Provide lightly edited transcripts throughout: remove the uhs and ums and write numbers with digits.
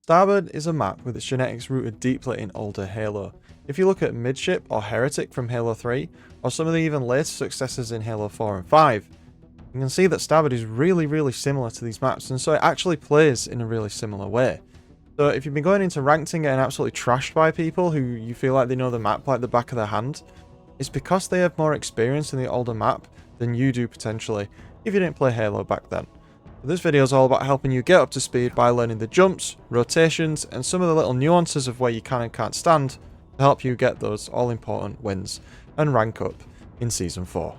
Starboard is a map with its genetics rooted deeply in older Halo. If you look at Midship or Heretic from Halo 3, or some of the even later successors in Halo 4 and 5, you can see that Starboard is really similar to these maps, and so it actually plays in a really similar way. So if you've been going into ranked and getting absolutely trashed by people who you feel like they know the map like the back of their hand, it's because they have more experience in the older map than you do potentially, if you didn't play Halo back then. This video is all about helping you get up to speed by learning the jumps, rotations, and some of the little nuances of where you can and can't stand to help you get those all-important wins and rank up in Season 4.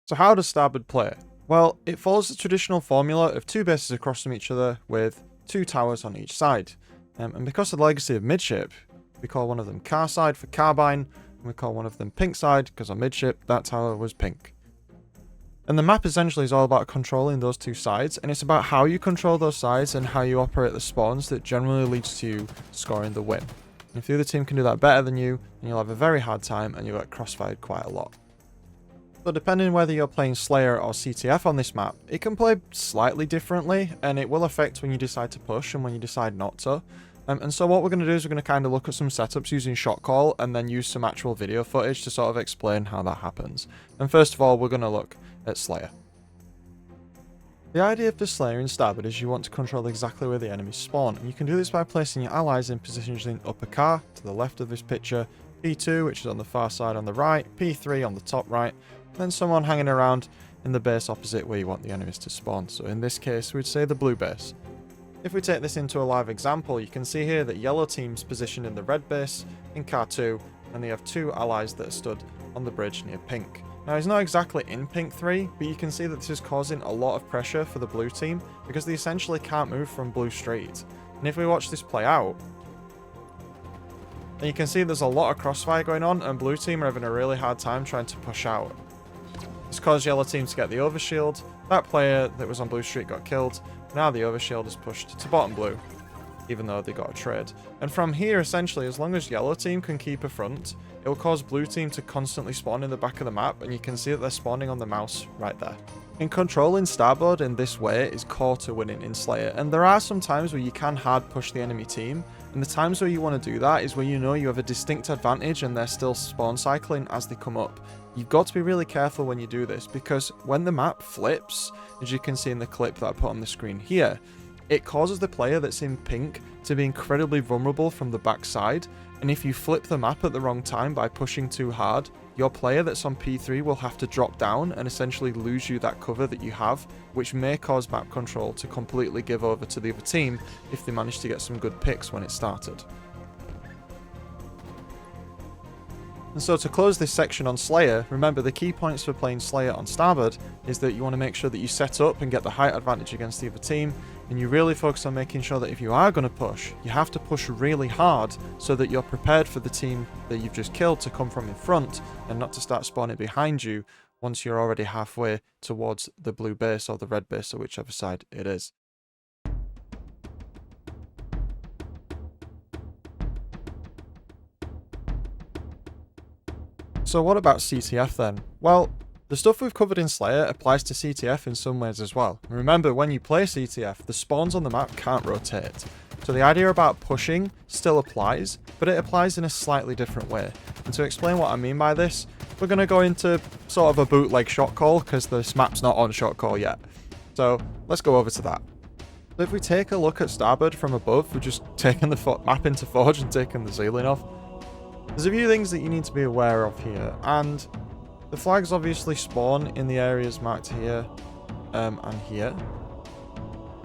So how does Starboard play? Well, it follows the traditional formula of two bases across from each other with two towers on each side. And because of the legacy of Midship, we call one of them Car Side for Carbine, and we call one of them Pink Side because on Midship that tower was pink. And the map essentially is all about controlling those two sides, and it's about how you control those sides and how you operate the spawns that generally leads to you scoring the win. And if the other team can do that better than you, then you'll have a very hard time and you'll get crossfired quite a lot. So depending whether you're playing Slayer or CTF on this map, it can play slightly differently, and it will affect when you decide to push and when you decide not to. And so what we're going to do is we're going to kind of look at some setups using shot call and then use some actual video footage to sort of explain how that happens. And first of all, we're going to look at Slayer. The idea of the Slayer in Starboard is you want to control exactly where the enemies spawn, and you can do this by placing your allies in positions in upper car to the left of this picture, P2 which is on the far side on the right, P3 on the top right, and then someone hanging around in the base opposite where you want the enemies to spawn. So in this case we'd say the blue base. If we take this into a live example, you can see here that yellow team's positioned in the red base in car 2, and they have two allies that are stood on the bridge near pink. Now he's not exactly in pink 3, but you can see that this is causing a lot of pressure for the blue team because they essentially can't move from blue straight. And if we watch this play out, then you can see there's a lot of crossfire going on and blue team are having a really hard time trying to push out. This caused yellow team to get the overshield. That player that was on blue street got killed. Now the overshield is pushed to bottom blue, even though they got a trade. And from here, essentially, as long as yellow team can keep a front, it will cause blue team to constantly spawn in the back of the map, and you can see that they're spawning on the mouse right there. And controlling Starboard in this way is core to winning in Slayer, and there are some times where you can hard push the enemy team, and the times where you want to do that is where you know you have a distinct advantage and they're still spawn cycling as they come up. You've got to be really careful when you do this, because when the map flips, as you can see in the clip that I put on the screen here, it causes the player that's in pink to be incredibly vulnerable from the backside, and if you flip the map at the wrong time by pushing too hard, your player that's on P3 will have to drop down and essentially lose you that cover that you have, which may cause map control to completely give over to the other team if they manage to get some good picks when it started. And so to close this section on Slayer, remember the key points for playing Slayer on Starboard is that you want to make sure that you set up and get the height advantage against the other team, and you really focus on making sure that if you are going to push, you have to push really hard so that you're prepared for the team that you've just killed to come from in front and not to start spawning behind you once you're already halfway towards the blue base or the red base or whichever side it is. So what about CTF then? Well, the stuff we've covered in Slayer applies to CTF in some ways as well. Remember, when you play CTF, the spawns on the map can't rotate. So the idea about pushing still applies, but it applies in a slightly different way. And to explain what I mean by this, we're going to go into sort of a bootleg shot call because this map's not on shot call yet. So let's go over to that. So if we take a look at Starboard from above, we're just taking the map into Forge and taking the ceiling off. There's a few things that you need to be aware of here, and the flags obviously spawn in the areas marked here and here.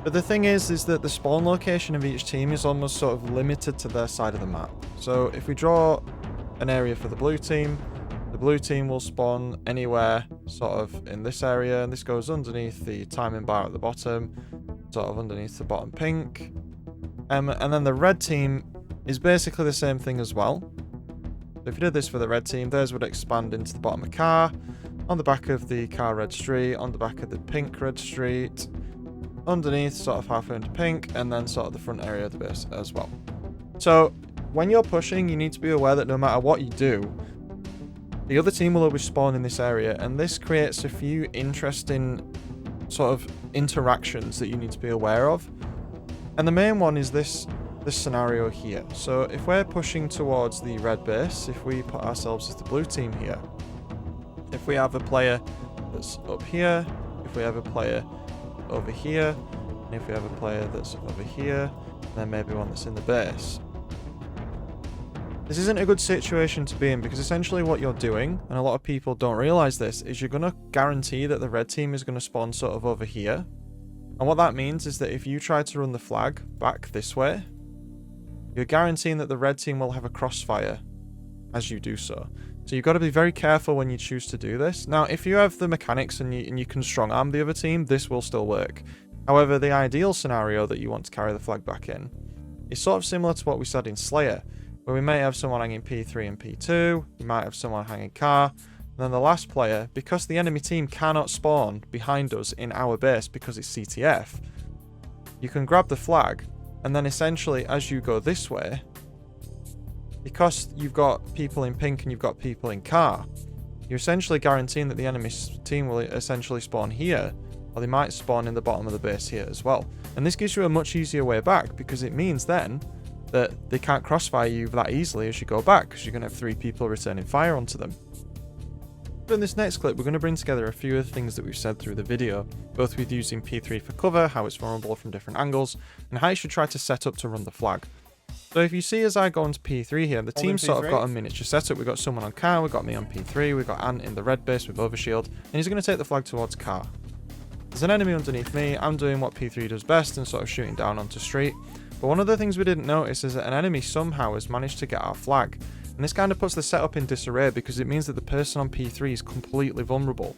But the thing is that the spawn location of each team is almost sort of limited to their side of the map. So if we draw an area for the blue team will spawn anywhere sort of in this area, and this goes underneath the timing bar at the bottom, sort of underneath the bottom pink. And then the red team is basically the same thing as well. So if you did this for the red team, theirs would expand into the bottom of the car, on the back of the car red street, on the back of the pink red street, underneath sort of halfway into pink, and then sort of the front area of the base as well. So when you're pushing, you need to be aware that no matter what you do, the other team will always spawn in this area, and this creates a few interesting sort of interactions that you need to be aware of. And the main one is this scenario here. So if we're pushing towards the red base, if we put ourselves as the blue team here, if we have a player that's up here, if we have a player over here, and if we have a player that's over here, and then maybe one that's in the base. This isn't a good situation to be in, because essentially what you're doing, and a lot of people don't realise this, is you're going to guarantee that the red team is going to spawn sort of over here. And what that means is that if you try to run the flag back this way, you're guaranteeing that the red team will have a crossfire as you do so. So you've got to be very careful when you choose to do this. Now, if you have the mechanics and you can strong arm the other team, this will still work. However, the ideal scenario that you want to carry the flag back in is sort of similar to what we said in Slayer, where we may have someone hanging P3 and P2, we might have someone hanging car, and then the last player, because the enemy team cannot spawn behind us in our base because it's CTF, you can grab the flag, and then essentially as you go this way, because you've got people in pink and you've got people in car, you're essentially guaranteeing that the enemy team will essentially spawn here, or they might spawn in the bottom of the base here as well. And this gives you a much easier way back, because it means then that they can't crossfire you that easily as you go back, because you're going to have 3 people returning fire onto them. So in this next clip, we're going to bring together a few of the things that we've said through the video, both with using P3 for cover, how it's vulnerable from different angles, and how you should try to set up to run the flag. So if you see as I go into P3 here, the team's sort of got a miniature setup. We've got someone on car, we've got me on P3, we've got Ant in the red base with overshield, and he's going to take the flag towards car. There's an enemy underneath me, I'm doing what P3 does best and sort of shooting down onto street. But one of the things we didn't notice is that an enemy somehow has managed to get our flag. And this kind of puts the setup in disarray, because it means that the person on P3 is completely vulnerable.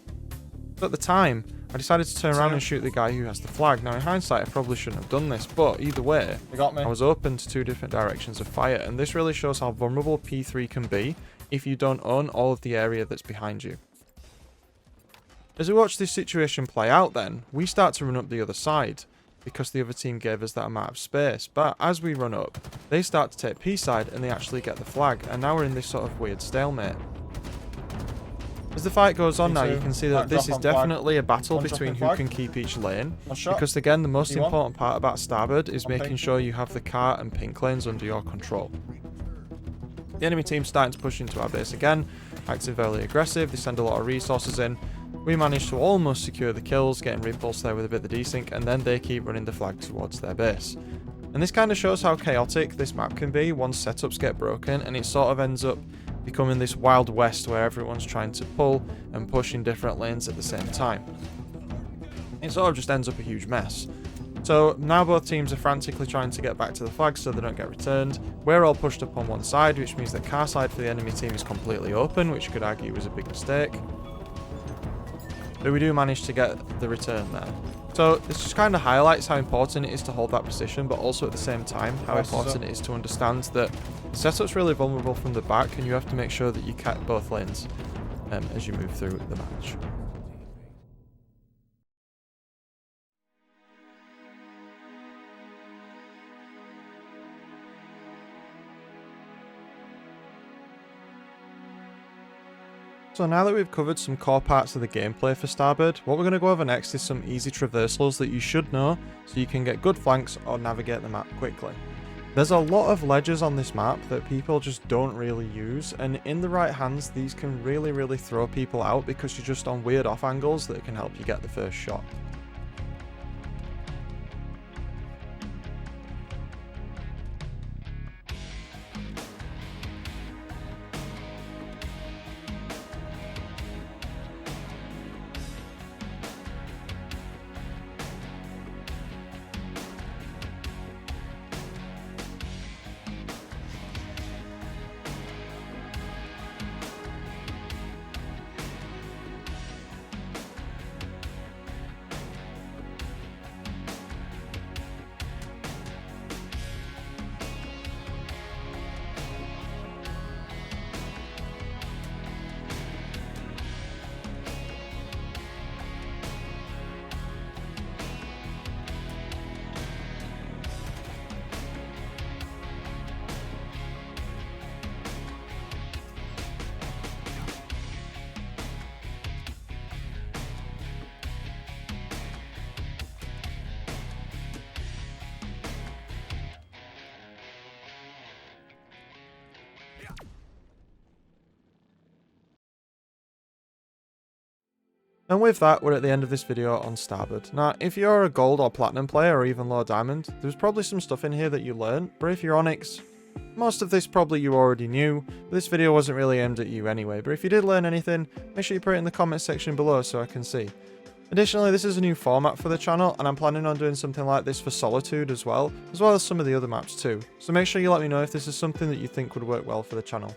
So at the time, I decided to turn around and shoot the guy who has the flag. Now in hindsight, I probably shouldn't have done this, but either way, I was open to 2 different directions of fire, and this really shows how vulnerable P3 can be if you don't own all of the area that's behind you. As we watch this situation play out then, we start to run up the other side, because the other team gave us that amount of space. But as we run up, they start to take P side and they actually get the flag, and now we're in this sort of weird stalemate. As the fight goes on now, you can see that this is definitely a battle between who can keep each lane, because again, the most important part about Starboard is making sure you have the car and pink lanes under your control. The enemy team's starting to push into our base again, acting very aggressive, they send a lot of resources in. We managed to almost secure the kills, getting repulsed there with a bit of the desync, and then they keep running the flag towards their base. And this kind of shows how chaotic this map can be once setups get broken, and it sort of ends up becoming this wild west where everyone's trying to pull and push in different lanes at the same time. It sort of just ends up a huge mess. So now both teams are frantically trying to get back to the flag so they don't get returned. We're all pushed up on one side, which means that car side for the enemy team is completely open, which you could argue was a big mistake. But we do manage to get the return there. So this just kind of highlights how important it is to hold that position, but also at the same time how important it is to understand that the setup's really vulnerable from the back, and you have to make sure that you cap both lanes as you move through the match. So now that we've covered some core parts of the gameplay for Starboard, what we're going to go over next is some easy traversals that you should know so you can get good flanks or navigate the map quickly. There's a lot of ledges on this map that people just don't really use, and in the right hands these can really throw people out because you're just on weird off angles that can help you get the first shot. And with that, we're at the end of this video on Starboard. Now, if you're a gold or platinum player or even low diamond, there's probably some stuff in here that you learned, but if you're Onyx, most of this probably you already knew. This video wasn't really aimed at you anyway, but if you did learn anything, make sure you put it in the comment section below so I can see. Additionally, this is a new format for the channel, and I'm planning on doing something like this for Solitude as well as some of the other maps too. So make sure you let me know if this is something that you think would work well for the channel.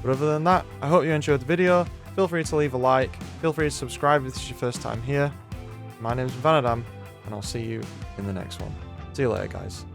But other than that, I hope you enjoyed the video. Feel free to leave a like, feel free to subscribe if this is your first time here. My name is Vanadam, and I'll see you in the next one. See you later, guys.